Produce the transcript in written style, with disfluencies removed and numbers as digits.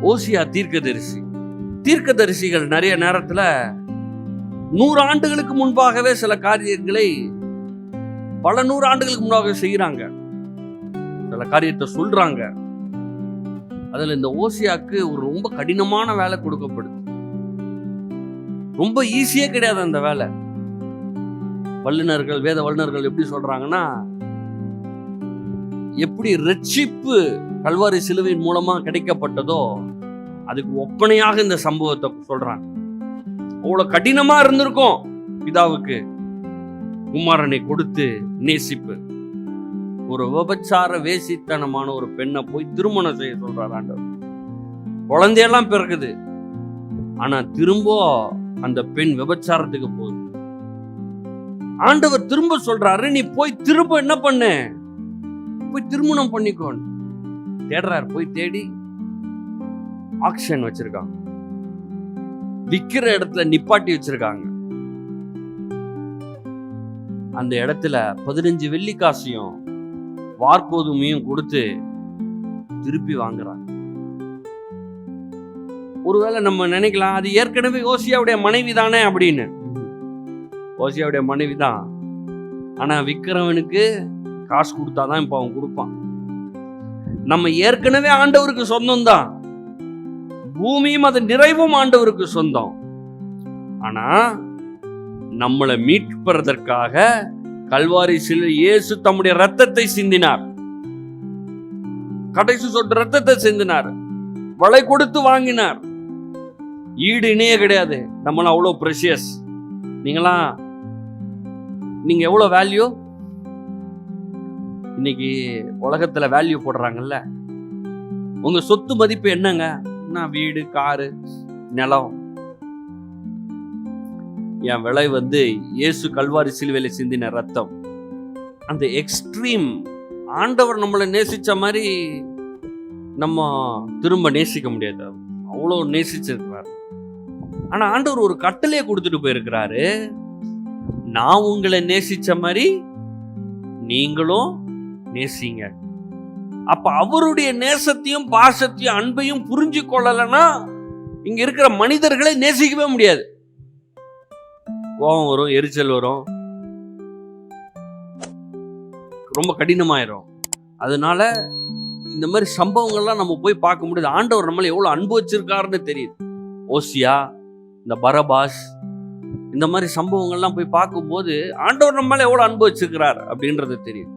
ஓசியா தீர்க்கதரிசி. தீர்க்கதரிசிகள் நிறைய நேரத்துல 100 ஆண்டுகளுக்கு முன்பாகவே சில காரியங்களை பல 100 ஆண்டுகளுக்கு முன்பாக செய்யறாங்க, சில காரியத்தை சொல்றாங்க. அதுல இந்த ஓசியாக்கு ஒரு ரொம்ப கடினமான வேலை கொடுக்கப்படுது. ரொம்ப ஈஸியே கிடையாது அந்த வேலை. வல்லுநர்கள், வேத வல்லுநர்கள் எப்படி சொல்றாங்கன்னா, எப்படி ரட்சிப்பு கல்வாரி சிலுவையின் மூலமா கிடைக்கப்பட்டதோ அதுக்கு ஒப்பனையாக இந்த சம்பவத்தை சொல்றாங்க. அவ்வளவு கடினமா இருந்திருக்கும் பிதாவுக்கு குமாரனை கொடுத்து நேசிப்பு. ஒரு விபச்சார வேசித்தனமான ஒரு பெண்ணை போய் திருமணம் செய்ய சொல்றாரு ஆண்டவர். குழந்தையெல்லாம் பிறகுது, ஆனா திரும்ப அந்த பெண் விபச்சாரத்துக்கு போகுது. ஆண்டவர் திரும்ப சொல்றாரு, நீ போய் திரும்ப என்ன பண்ணு, போய் திருமணம் பண்ணிக்கோன்னு தேடுறாரு. போய் தேடி ஆக்ஷன் வச்சிருக்காங்க, விக்கிற இடத்துல நிப்பாட்டி வச்சிருக்காங்க. அந்த இடத்துல 15 வெள்ளிக்காசையும் வார்கோதுமையும் கொடுத்து திருப்பி வாங்குறாங்க. ஒருவேளை நம்ம நினைக்கலாம், அது ஏற்கனவே ஓசியாவுடைய மனைவி தானே அப்படின்னு. ஓசியாவுடைய மனைவி தான், ஆனா விக்கிறவனுக்கு காசு கொடுத்தாதான் இப்ப அவன் கொடுப்பான். நம்ம ஏற்கனவே ஆண்டவருக்கு சொந்தம் தான், பூமியும் அது நிறைவும் ஆண்டவருக்கு சொந்தம். ஆனா நம்மளை மீட்பதற்காக கல்வாரி சிலுவை இயேசு தம்முடைய ரத்தத்தை சிந்தினார், கடைசி சொட்டு ரத்தத்தை சிந்தினார், விலை கொடுத்து வாங்கினார். ஈடு இணையே கிடையாது. நம்மளாம் அவ்வளவு பிரஷியஸ். நீங்க எவ்வளவு வேல்யூ இன்னைக்கு உலகத்துல வேல்யூ போடுறாங்கல்ல. உங்க சொத்து மதிப்பு என்னங்க? வீடு, காரு, நிலம். என் விலை இயேசு கல்வாரி சிலுவையில சிந்தின ரத்தம். அந்த எக்ஸ்ட்ரீம். ஆண்டவர் நம்மளை நேசிச்ச மாதிரி நம்ம திரும்ப நேசிக்க முடியாது, அவ்வளோ நேசிச்சிருக்கிறார். ஆனா ஆண்டவர் ஒரு கட்டளையை கொடுத்துட்டு போயிருக்கிறாரு, நான் உங்களை நேசிச்ச மாதிரி நீங்களும் நேசிங்க. அப்ப அவருடைய நேசத்தையும் பாசத்தையும் அன்பையும் புரிஞ்சு கொள்ளலன்னா இங்க இருக்கிற மனிதர்களை நேசிக்கவே முடியாது. கோபம் வரும், எரிச்சல் வரும், ரொம்ப கடினமாயிரும். அதனால இந்த மாதிரி சம்பவங்கள்லாம் நம்ம போய் பார்க்க முடியுது. ஆண்டவர் நம்மளை எவ்வளவு அன்பு வச்சிருக்காருன்னு தெரியுது. ஓசியா, இந்த பரபாஸ், இந்த மாதிரி சம்பவங்கள்லாம் போய் பார்க்கும்போது ஆண்டவர் நம்மளை எவ்வளவு அன்பு வச்சிருக்கிறார் அப்படின்றது தெரியுது.